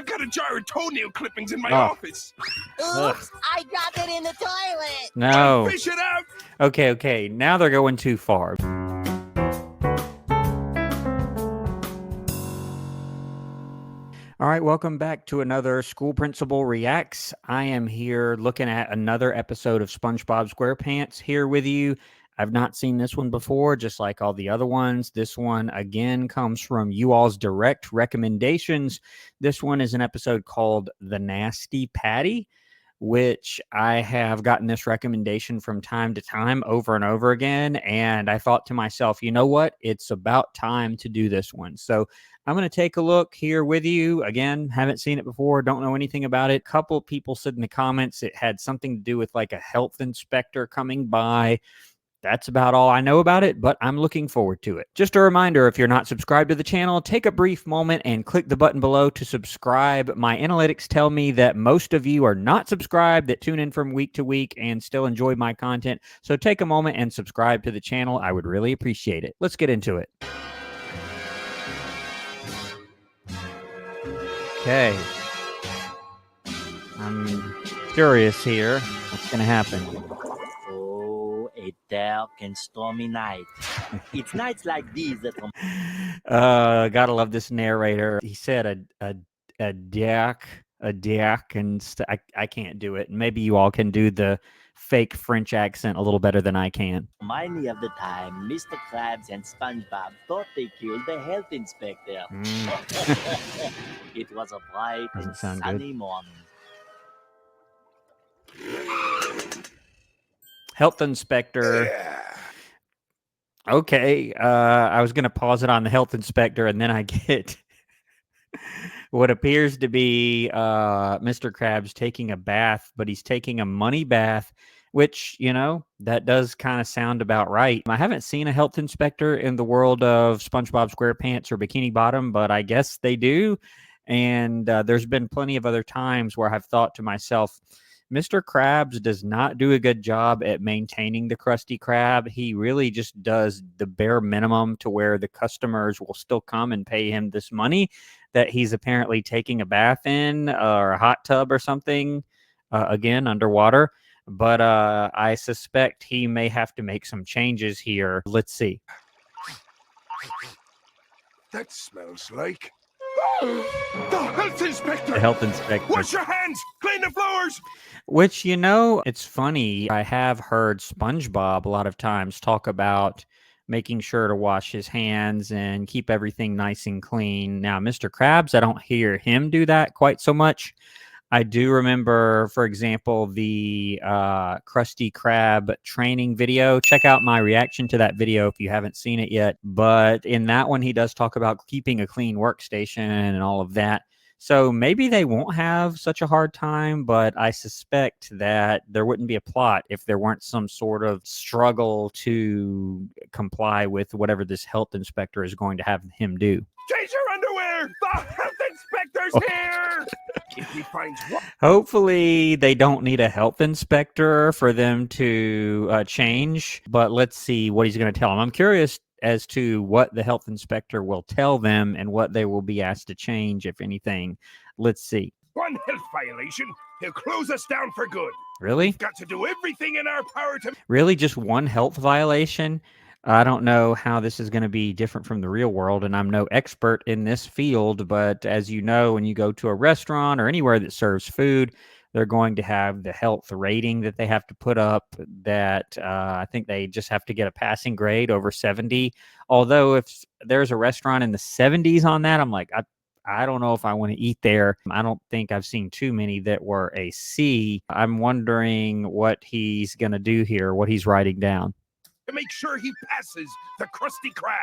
I've got a jar of toenail clippings in my Oh. office. Oops, I dropped it in the toilet. No. Fish it out. Okay. Now they're going too far. All right, welcome back to another School Principal Reacts. I am here looking at another episode of SpongeBob SquarePants here with you. I've not seen this one before, just like all the other ones. This one, again, comes from you all's direct recommendations. This one is an episode called The Nasty Patty, which I have gotten this recommendation from time to time over and over again. And I thought to myself, you know what? It's about time to do this one. So I'm going to take a look here with you. Again, haven't seen it before, don't know anything about it. A couple of people said in the comments it had something to do with like a health inspector coming by. That's about all I know about it, but I'm looking forward to it. Just a reminder, if you're not subscribed to the channel, take a brief moment and click the button below to subscribe. My analytics tell me that most of you are not subscribed, that tune in from week to week and still enjoy my content. So take a moment and subscribe to the channel. I would really appreciate it. Let's get into it. Okay. I'm curious here. What's going to happen? A dark and stormy night. It's nights like these that Gotta love this narrator. He said a deck, and I can't do it. Maybe you all can do the fake French accent a little better than I can. remind me of the time Mr. Krabs and SpongeBob thought they killed the health inspector. It was a bright Doesn't and sound sunny morning. Health inspector. Yeah. Okay, I was gonna pause it on the health inspector, and then I get what appears to be Mr. Krabs taking a bath, but he's taking a money bath, which, you know, that does kind of sound about right. I haven't seen a health inspector in the world of SpongeBob SquarePants or Bikini Bottom, but I guess they do. And there's been plenty of other times where I've thought to myself, Mr. Krabs does not do a good job at maintaining the Krusty Krab. He really just does the bare minimum to where the customers will still come and pay him this money that he's apparently taking a bath in or a hot tub or something, again, underwater. But I suspect he may have to make some changes here. Let's see. That smells like the health inspector. The health inspector. Wash your hands. Clean the floors. Which, you know, it's funny. I have heard SpongeBob a lot of times talk about making sure to wash his hands and keep everything nice and clean. Now, Mr. Krabs, I don't hear him do that quite so much. I do remember, for example, the Krusty Krab training video. Check out my reaction to that video if you haven't seen it yet. But in that one, he does talk about keeping a clean workstation and all of that. So maybe they won't have such a hard time, but I suspect that there wouldn't be a plot if there weren't some sort of struggle to comply with whatever this health inspector is going to have him do. Change your underwear. The health inspector's here. If he finds one. Hopefully they don't need a health inspector for them to change, but let's see what he's going to tell them. I'm curious as to what the health inspector will tell them and what they will be asked to change, if anything. Let's see. One health violation, he'll close us down for good. Really? We've got to do everything in our power to... Really? Just one health violation? I don't know how this is going to be different from the real world, and I'm no expert in this field, but as you know, when you go to a restaurant or anywhere that serves food, they're going to have the health rating that they have to put up that I think they just have to get a passing grade over 70. Although if there's a restaurant in the 70s on that, I'm like, I don't know if I want to eat there. I don't think I've seen too many that were a C. I'm wondering what he's going to do here, what he's writing down. to make sure he passes the Krusty Krab.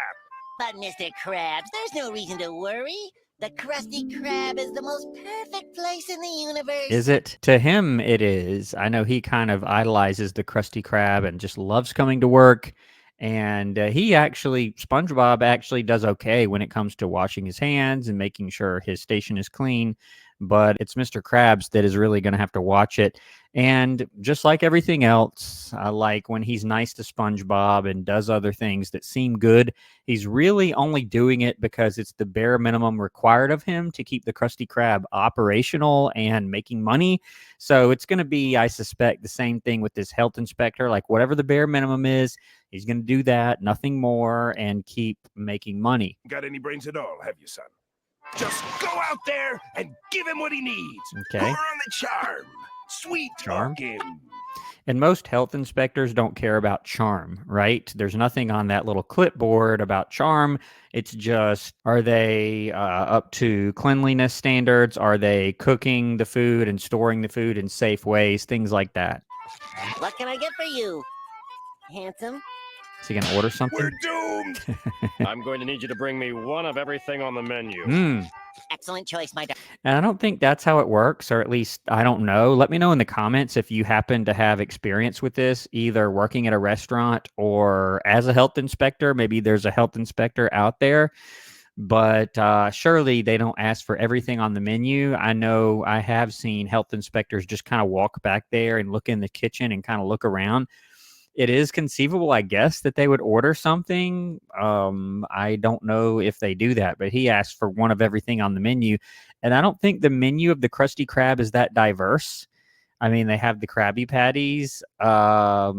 But Mr. Krabs, there's no reason to worry. The Krusty Krab is the most perfect place in the universe. Is it? To him, it is. I know he kind of idolizes the Krusty Krab and just loves coming to work. And SpongeBob actually does okay when it comes to washing his hands and making sure his station is clean. but it's Mr. Krabs that is really going to have to watch it. And just like everything else, like when he's nice to SpongeBob and does other things that seem good, he's really only doing it because it's the bare minimum required of him to keep the Krusty Krab operational and making money. So it's going to be, I suspect, the same thing with this health inspector. Like whatever the bare minimum is, he's going to do that, nothing more, and keep making money. Got any brains at all, have you, son? Just go out there and give him what he needs. Okay. Pour on the charm. Sweet Charm? talking. And most health inspectors don't care about charm, right? There's nothing on that little clipboard about charm. It's just, are they up to cleanliness standards? Are they cooking the food and storing the food in safe ways? Things like that. What can I get for you, handsome? Is he going to order something? We're doomed. I'm going to need you to bring me one of everything on the menu. Excellent choice, my darling. And I don't think that's how it works, or at least I don't know. Let me know in the comments if you happen to have experience with this, either working at a restaurant or as a health inspector. Maybe there's a health inspector out there, but surely they don't ask for everything on the menu. I know I have seen health inspectors just kind of walk back there and look in the kitchen and kind of look around. It is conceivable, I guess, that they would order something. I don't know if they do that, but he asked for one of everything on the menu. And I don't think the menu of the Krusty Krab is that diverse. I mean, they have the Krabby Patties. I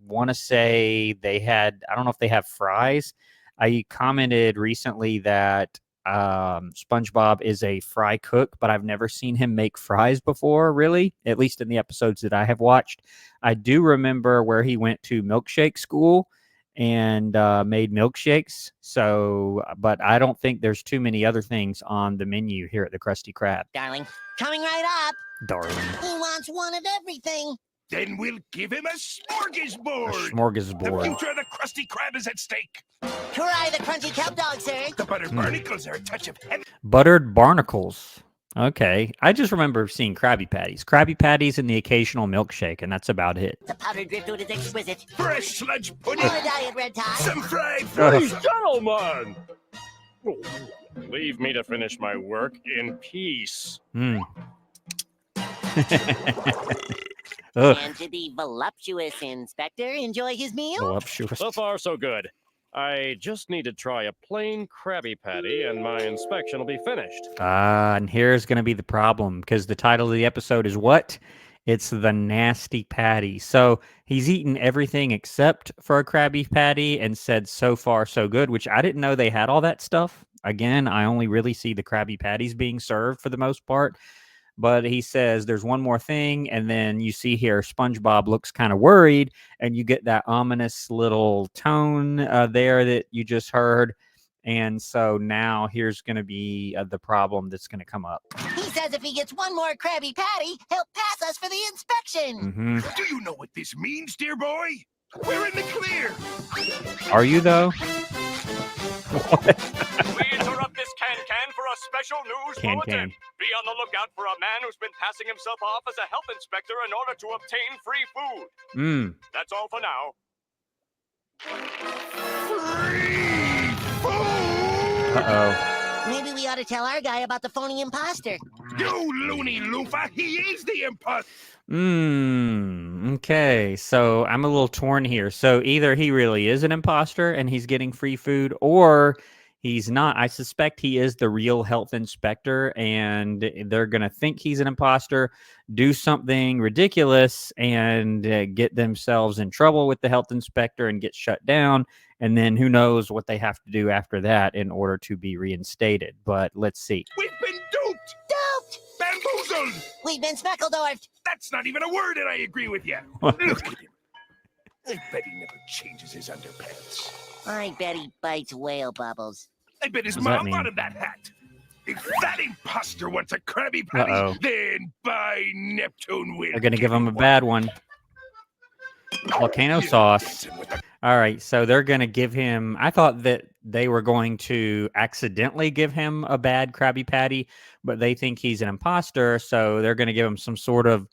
want to say they had, I don't know if they have fries. I commented recently that SpongeBob is a fry cook, but I've never seen him make fries before, really, at least in the episodes that I have watched. I do remember where he went to milkshake school and made milkshakes. So, but I don't think there's too many other things on the menu here at the Krusty Krab. Darling, coming right up. Darling. He wants one of everything. Then we'll give him a smorgasbord. A smorgasbord. The future of the Krusty Krab is at stake. Try the crunchy kelp dog, sir. The buttered barnacles are a touch of heaven. Buttered barnacles. Okay. I just remember seeing Krabby Patties. Krabby Patties and the occasional milkshake, and that's about it. The powdered driftwood is exquisite. Fresh sludge pudding. On a diet, Red Tie. Some fried Please, fish. gentlemen! Leave me to finish my work in peace. Ugh. And did the voluptuous inspector enjoy his meal? Voluptuous. So far, so good. I just need to try a plain Krabby Patty, and my inspection will be finished. And here's going to be the problem, because the title of the episode is what? It's the Nasty Patty. So he's eaten everything except for a Krabby Patty and said so far so good, which I didn't know they had all that stuff. Again, I only really see the Krabby Patties being served for the most part. But he says there's one more thing, and then you see here SpongeBob looks kind of worried, and you get that ominous little tone there that you just heard. And so now here's going to be the problem that's going to come up. He says if he gets one more Krabby Patty, he'll pass us for the inspection. Do you know what this means, dear boy? We're in the clear. Are you, though? We interrupt this can for a special news bulletin. Be on the lookout for a man who's been passing himself off as a health inspector in order to obtain free food. That's all for now. Free food. Uh-oh. Maybe we ought to tell our guy about the phony imposter. You loony loofah, he is the imposter. Okay, so I'm a little torn here. So either he really is an imposter and he's getting free food, or he's not. I suspect he is the real health inspector, and they're going to think he's an imposter, do something ridiculous, and get themselves in trouble with the health inspector and get shut down. And then who knows what they have to do after that in order to be reinstated. But let's see. We've been duped. Duped! Bamboozled. We've been Speckledorfed. That's not even a word, and I agree with you. Look at him. I bet he never changes his underpants. I bet he bites whale bubbles. I bet his What does that mom mean? wanted that hat. If that imposter wants a Krabby Patty, Uh-oh. then by Neptune will. They're going to give him a bad one. Volcano sauce. All right, so they're going to give him... I thought that they were going to accidentally give him a bad Krabby Patty, but they think he's an imposter, so they're going to give him some sort of,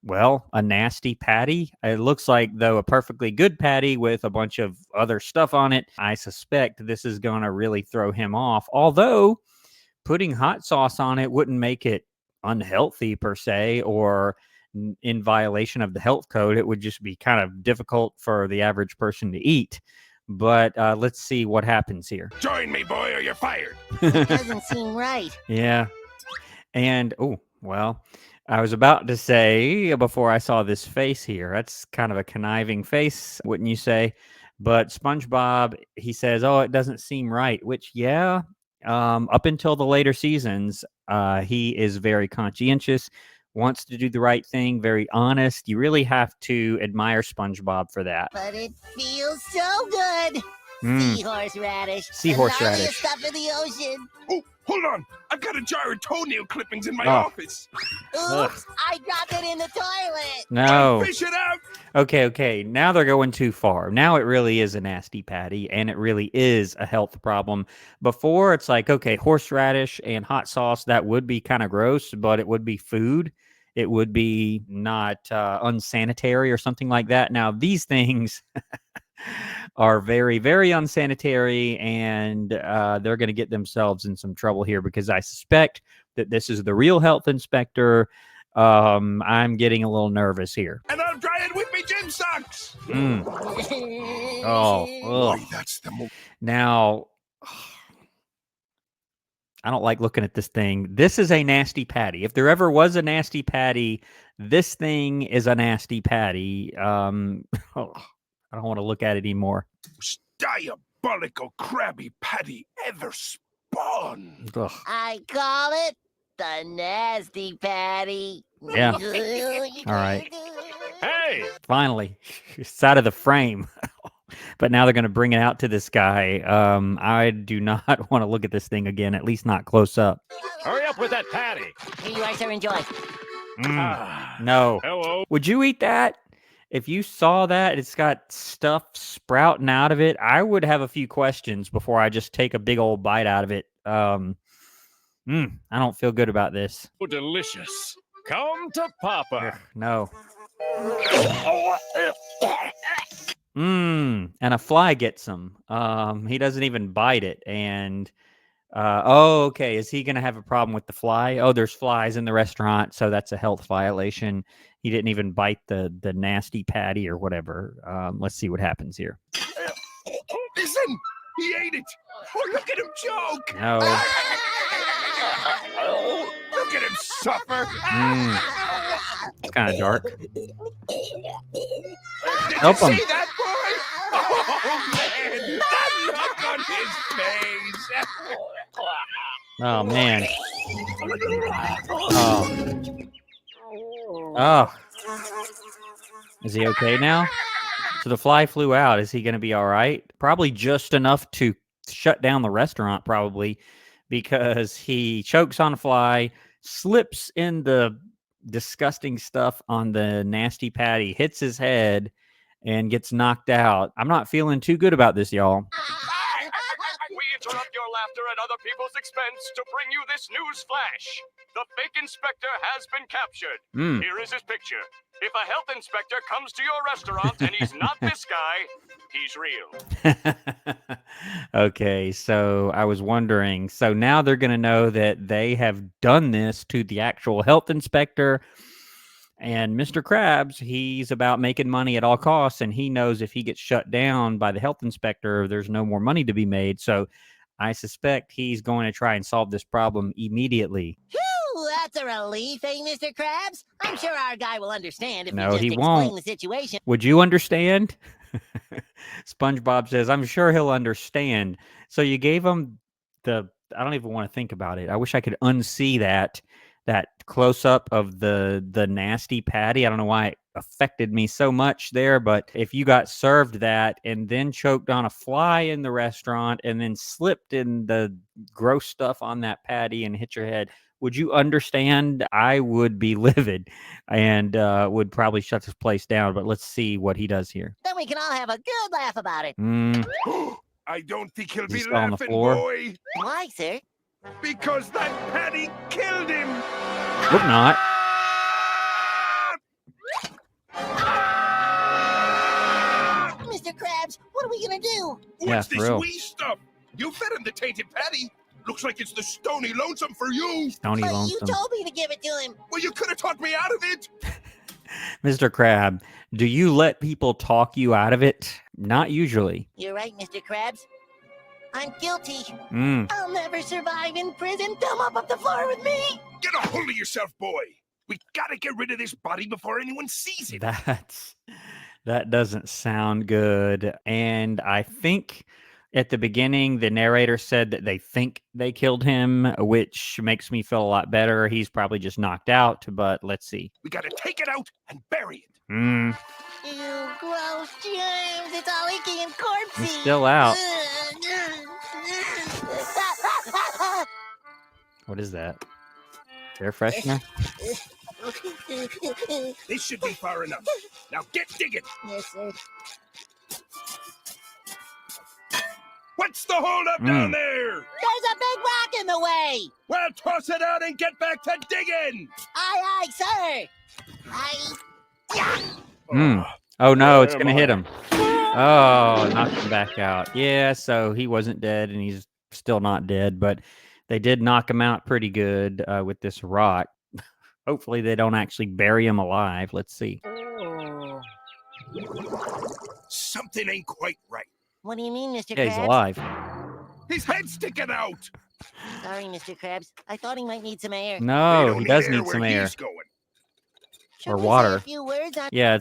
well, a nasty patty. It looks like, though, a perfectly good patty with a bunch of other stuff on it. I suspect this is going to really throw him off, although putting hot sauce on it wouldn't make it unhealthy per se, or in violation of the health code. It would just be kind of difficult for the average person to eat. But let's see what happens here. Join me, boy, or you're fired. It doesn't seem right. Yeah. And, oh, well, I was about to say before I saw this face here, that's kind of a conniving face, wouldn't you say? But SpongeBob, he says, oh, it doesn't seem right, which, yeah, up until the later seasons, he is very conscientious, wants to do the right thing, very honest. You really have to admire SpongeBob for that. But it feels so good. Seahorse radish. Seahorse the radish. stuff in the ocean. Oh, hold on. I've got a jar of toenail clippings in my Oh. office. Oops, I dropped it in the toilet. No. Fish it out. Okay. Now they're going too far. Now it really is a nasty patty, and it really is a health problem. Before, it's like, okay, horseradish and hot sauce, that would be kind of gross, but it would be food. It would be not unsanitary or something like that. Now, these things are very, very unsanitary, and they're going to get themselves in some trouble here, because I suspect that this is the real health inspector. I'm getting a little nervous here. And I'll dry it with me gym socks. Oh, Boy, that's the most. now I don't like looking at this thing. This is a nasty patty. If there ever was a nasty patty, this thing is a nasty patty. I don't want to look at it anymore. Most diabolical Krabby Patty ever spawned. Ugh. I call it the nasty patty. Yeah. All right. Hey! Finally, it's out of the frame. But now they're going to bring it out to this guy. I do not want to look at this thing again, at least not close up. Hurry up with that patty. Here you are, sir. Enjoy. No. Hello. Would you eat that? If you saw that, it's got stuff sprouting out of it, I would have a few questions before I just take a big old bite out of it. I don't feel good about this. Oh, delicious. Come to Papa. Ugh, no. And a fly gets him. He doesn't even bite it. And okay, is he gonna have a problem with the fly? Oh, there's flies in the restaurant, so that's a health violation. He didn't even bite the nasty patty or whatever. Let's see what happens here. Listen, he ate it. Oh, look at him choke. No. Look at him suffer. It's kind of dark. Did Help you him. see that, boy? Oh, man. That look on his face. Oh man. Oh. Is he okay now? So the fly flew out. Is he going to be all right? Probably just enough to shut down the restaurant, probably, because he chokes on a fly, slips in the disgusting stuff on the nasty patty, hits his head, and gets knocked out. I'm not feeling too good about this, y'all. We interrupt your laughter at other people's expense to bring you this news flash. The fake inspector has been captured. Here is his picture. If a health inspector comes to your restaurant and he's not this guy, he's real. Okay, so I was wondering. So now they're going to know that they have done this to the actual health inspector. And Mr. Krabs, he's about making money at all costs, and he knows if he gets shut down by the health inspector, there's no more money to be made. So I suspect he's going to try and solve this problem immediately. Phew, that's a relief, eh, Mr. Krabs? I'm sure our guy will understand if No, we just he explain won't. the situation. Would you understand? SpongeBob says, I'm sure he'll understand. So you gave him I don't even want to think about it. I wish I could unsee that close-up of the nasty patty. I don't know why it affected me so much there, but if you got served that and then choked on a fly in the restaurant and then slipped in the gross stuff on that patty and hit your head, would you understand? I would be livid and would probably shut this place down, but let's see what he does here. Then we can all have a good laugh about it. I don't think he'll Is he be still on the laughing, floor? boy. Why, sir? Because that patty killed him. Hope not. Mr. Krabs, what are we gonna do? Yeah, What's for this real. wee stuff? You fed him the tainted patty. Looks like it's the Stony Lonesome for you. Stony But Lonesome. you told me to give it to him. Well, you could have talked me out of it. Mr. Crab, do you let people talk you out of it? Not usually. You're right, Mr. Krabs. I'm guilty. Mm. I'll never survive in prison. Come up the floor with me. Get a hold of yourself, boy. We gotta get rid of this body before anyone sees it. That doesn't sound good. And I think at the beginning, the narrator said that they think they killed him, which makes me feel a lot better. He's probably just knocked out, but let's see. We gotta take it out and bury it. Mm. Ew, gross germs. It's all icky and corpsey. He's still out. What is that? Air freshener? This should be far enough. Now get digging. Yes, sir. What's the holdup down there? There's a big rock in the way. Well, toss it out and get back to digging. Aye, aye, sir. Mm. Oh no, it's gonna hit him. Oh, knocked him back out. Yeah, so he wasn't dead and he's still not dead, but they did knock him out pretty good with this rock. Hopefully they don't actually bury him alive. Let's see. Something ain't quite right. What do you mean, Mr. Yeah, Krabs? he's alive. His head's sticking out. Sorry, Mr. Krabs. I thought he might need some air. No, They he don't does air need some where air. he's going. Should or we say water. a few words on Yeah,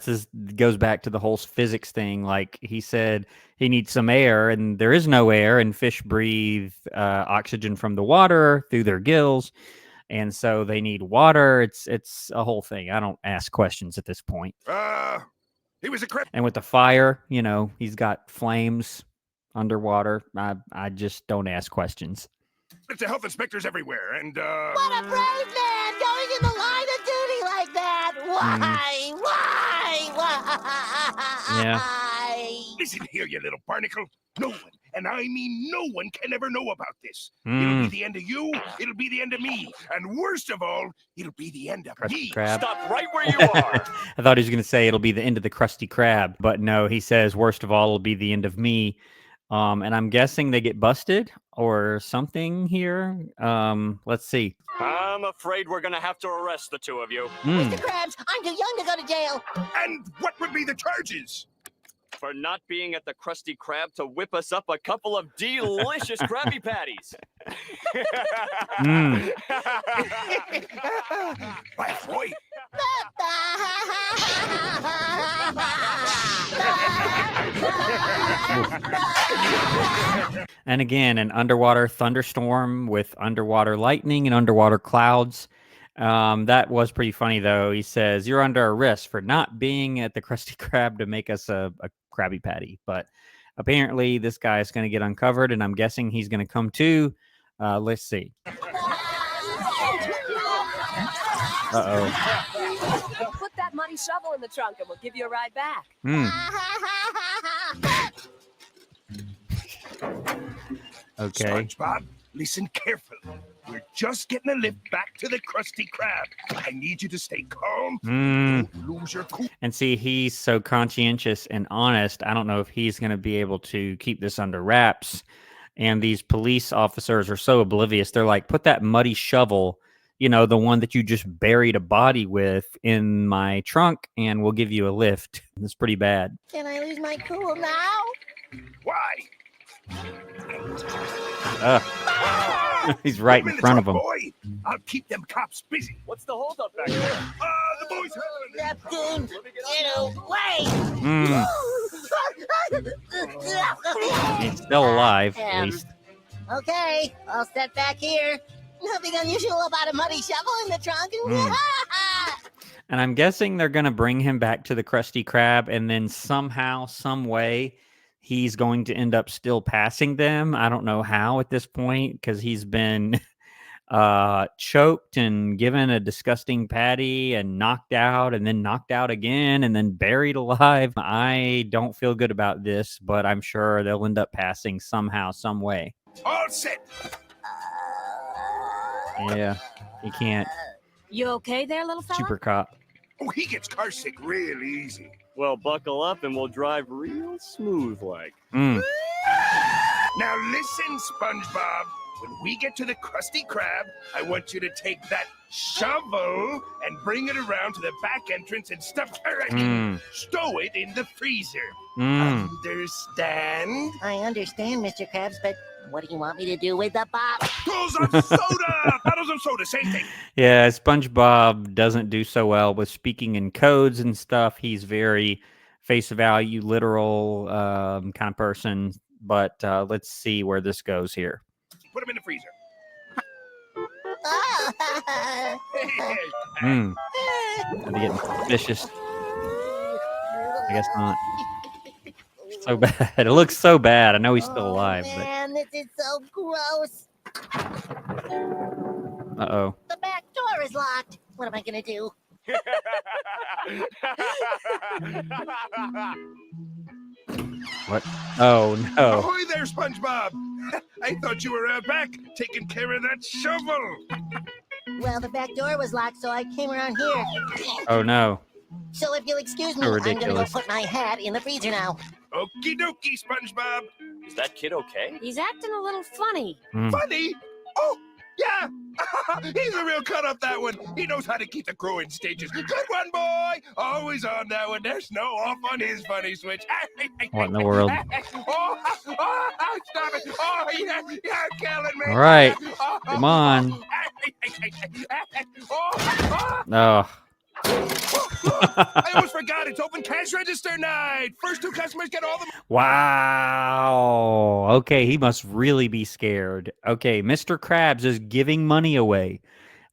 goes back to the whole physics thing. Like he said, he needs some air, and there is no air, and fish breathe oxygen from the water through their gills, and so they need water. It's a whole thing. I don't ask questions at this point. He was a crap. And with the fire, he's got flames underwater. I just don't ask questions. It's the health inspectors everywhere, and What a brave man going in the line of duty like that! Why? Yeah. Listen here, you little barnacle. No one, and I mean no one, can ever know about this. It'll be the end of you, it'll be the end of me, and worst of all, it'll be the end of me. Krusty Krab. Stop right where you are. I thought he was going to say it'll be the end of the Krusty Krab, but no, he says worst of all, it'll be the end of me. And I'm guessing they get busted or something here. Let's see. I'm afraid we're gonna have to arrest the two of you. Mr. Krabs, I'm too young to go to jail. And what would be the charges? For not being at the Krusty Krab to whip us up a couple of delicious Krabby Patties. Laugh, boy. And again, an underwater thunderstorm with underwater lightning and underwater clouds. That was pretty funny, though. He says, "You're under arrest for not being at the Krusty Krab to make us a Krabby Patty." But apparently this guy is going to get uncovered, and I'm guessing he's going to come too. Let's see. Uh-oh. Put that muddy shovel in the trunk and we'll give you a ride back. Okay. SpongeBob, listen carefully. We're just getting a lift back to the Krusty Krab. I need you to stay calm. Don't lose your cool. And see, he's so conscientious and honest. I don't know if he's going to be able to keep this under wraps. And these police officers are so oblivious. They're like, put that muddy shovel, the one that you just buried a body with, in my trunk, and we'll give you a lift. It's pretty bad. Can I lose my cool now? Why? He's right in front of him. Boy, I'll keep them cops busy. What's the holdup back there? The boys have Neptune, get away! He's still alive, at least. Okay, I'll step back here. Nothing unusual about a muddy shovel in the trunk. And I'm guessing they're going to bring him back to the Krusty Krab, and then somehow, some way, he's going to end up still passing them. I don't know how at this point, because he's been choked and given a disgusting patty and knocked out, and then knocked out again, and then buried alive. I don't feel good about this, but I'm sure they'll end up passing somehow, some way. all set. Yeah, he can't. You okay there, little fella? Super cop. Oh, he gets car sick real easy. Well, buckle up and we'll drive real smooth like. Now listen, SpongeBob. when we get to the Krusty Krab, I want you to take that shovel and bring it around to the back entrance and stow it in the freezer. Understand? I understand, Mr. Krabs, but what do you want me to do with the box? Bottles of soda! Bottles of soda, same thing. Yeah, SpongeBob doesn't do so well with speaking in codes and stuff. He's very face value, literal kind of person. But let's see where this goes here. Put them in the freezer. Are they getting suspicious? I guess not. So bad. It looks so bad. I know he's still alive, Man, this is so gross. but uh-oh. The back door is locked. What am I gonna do? What? Oh, no. Ahoy there, SpongeBob! I thought you were back, taking care of that shovel. Well, the back door was locked, so I came around here. Oh, no. So if you'll excuse me, So I'm gonna go ridiculous. put my hat in the freezer now. Okie dokie, SpongeBob. Is that kid okay? He's acting a little funny. Funny? Oh, yeah. He's a real cut up, that one. He knows how to keep the crew in stages. Good one, boy. Always on that one. There's no off on his funny switch. What in the world? Oh, stop it. Oh, you're killing me. All right. Come on. Oh. I almost forgot. It's open cash register night. First 2 customers get all the... Wow. Okay, he must really be scared. Okay, Mr. Krabs is giving money away.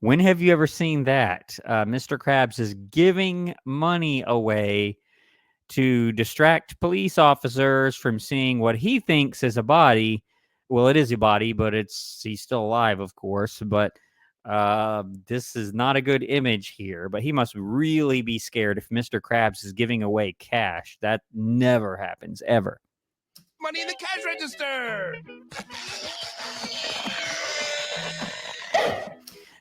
When have you ever seen that? Mr. Krabs is giving money away to distract police officers from seeing what he thinks is a body. Well, it is a body, but he's still alive, of course. But this is not a good image here. But he must really be scared if Mr. Krabs is giving away cash. That never happens, ever. Money in the cash register.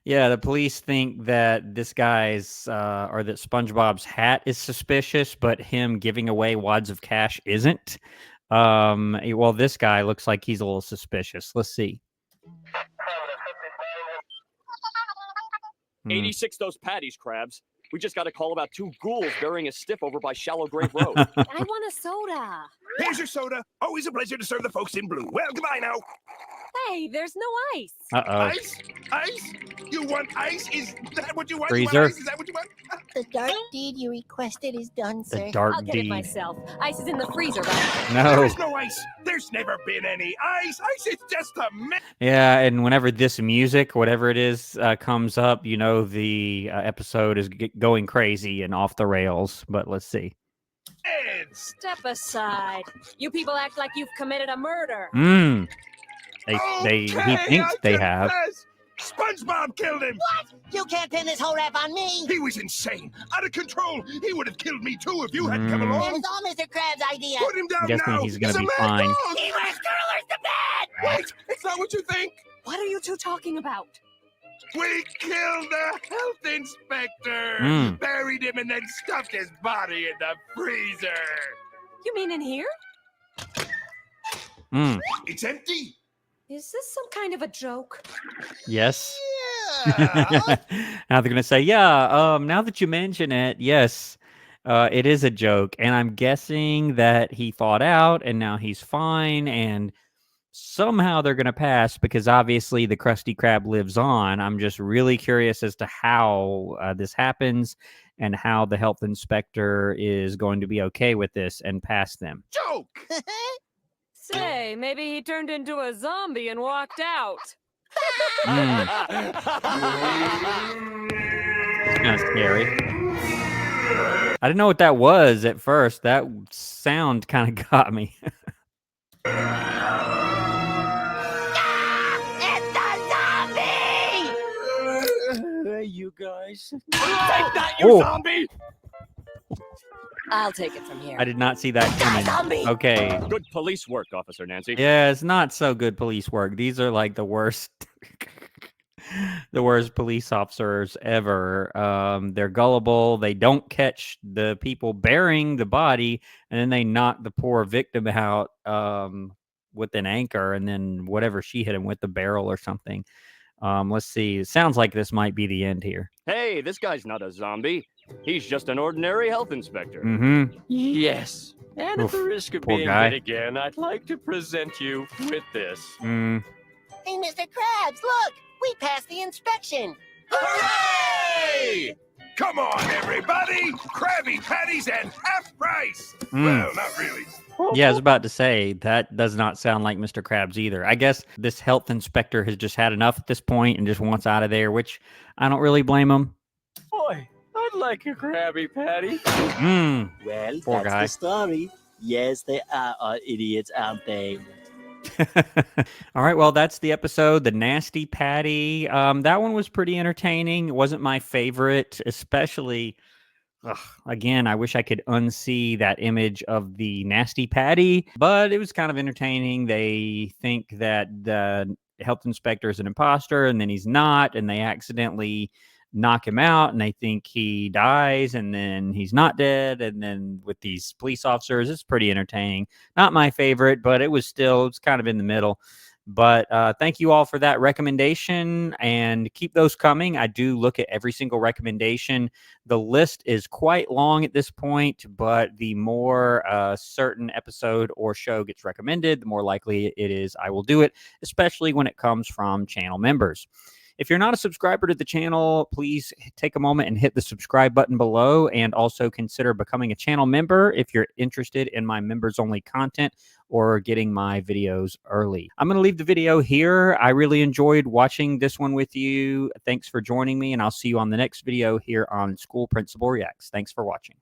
Yeah, the police think that this guy's or that SpongeBob's hat is suspicious, but him giving away wads of cash isn't. Well, this guy looks like he's a little suspicious. Let's see. 86 those patties, Krabs. We just got a call about 2 ghouls burying a stiff over by Shallow Grave Road. I want a soda. Here's your soda. Always a pleasure to serve the folks in blue. Well, goodbye now. Hey, there's no ice. Uh-oh. Ice? Ice? You want ice? Is that what you want? Freezer? You want ice? Is that what you want? The dark deed you requested is done, The sir. dark I'll get it deed. myself. Ice is in the freezer, right? There No. is no ice. There's never been any ice. Ice is just a myth. Yeah, and whenever this music, whatever it is, comes up, you know the episode is going crazy and off the rails. But let's see. Step aside. You people act like you've committed a murder. He thinks they have. SpongeBob killed him. What? You can't pin this whole rap on me. He was insane, out of control. He would have killed me too if you hadn't come It along. was all Mr. Krabs' idea. Put him down I'm guessing now. he's gonna a be mad fine. dog. He was curlers to bed. Wait, it's not what you think. What are you two talking about? We killed the health inspector. Buried him and then stuffed his body in the freezer. You mean in here? It's empty. Is this some kind of a joke? Yes. Yeah. Now they're gonna say, yeah. Now that you mention it, yes, it is a joke, and I'm guessing that he thought out, and now he's fine, and somehow they're gonna pass because obviously the Krusty Krab lives on. I'm just really curious as to how this happens and how the health inspector is going to be okay with this and pass them. Joke. Say, maybe he turned into a zombie and walked out. Kind of scary. I didn't know what that was at first. That sound kind of got me. It's a zombie! Hey, you guys. Take that, you Oh. zombie! I'll take it from here. I did not see that coming. Zombie! Okay. Good police work, Officer Nancy. Yeah, it's not so good police work. These are like the worst the worst police officers ever. They're gullible. They don't catch the people burying the body, and then they knock the poor victim out with an anchor, and then whatever she hit him with, the barrel or something. Let's see. It sounds like this might be the end here. Hey, this guy's not a zombie. He's just an ordinary health inspector. Mm-hmm. Yes. And at Oof, the risk of poor being guy. hit again, I'd like to present you with this. Mm. Hey, Mr. Krabs, look! We passed the inspection! Hooray! Come on, everybody! Krabby Patties at half price! Well, not really. Yeah, I was about to say, that does not sound like Mr. Krabs either. I guess this health inspector has just had enough at this point and just wants out of there, which I don't really blame him. Boy, I'd like a Krabby Patty. Well, Poor that's guy. the story. Yes, they are all idiots, aren't they? All right, well, that's the episode, The Nasty Patty. That one was pretty entertaining. It wasn't my favorite, especially... again, I wish I could unsee that image of the Nasty Patty, but it was kind of entertaining. They think that the health inspector is an imposter, and then he's not, and they accidentally knock him out, and they think he dies, and then he's not dead, and then with these police officers, it's pretty entertaining. Not my favorite, but it's kind of in the middle. But thank you all for that recommendation, and keep those coming. I do look at every single recommendation. The list is quite long at this point, but the more a certain episode or show gets recommended, the more likely it is I will do it, especially when it comes from channel members. If you're not a subscriber to the channel, please take a moment and hit the subscribe button below, and also consider becoming a channel member if you're interested in my members-only content or getting my videos early. I'm going to leave the video here. I really enjoyed watching this one with you. Thanks for joining me, and I'll see you on the next video here on School Principal Reacts. Thanks for watching.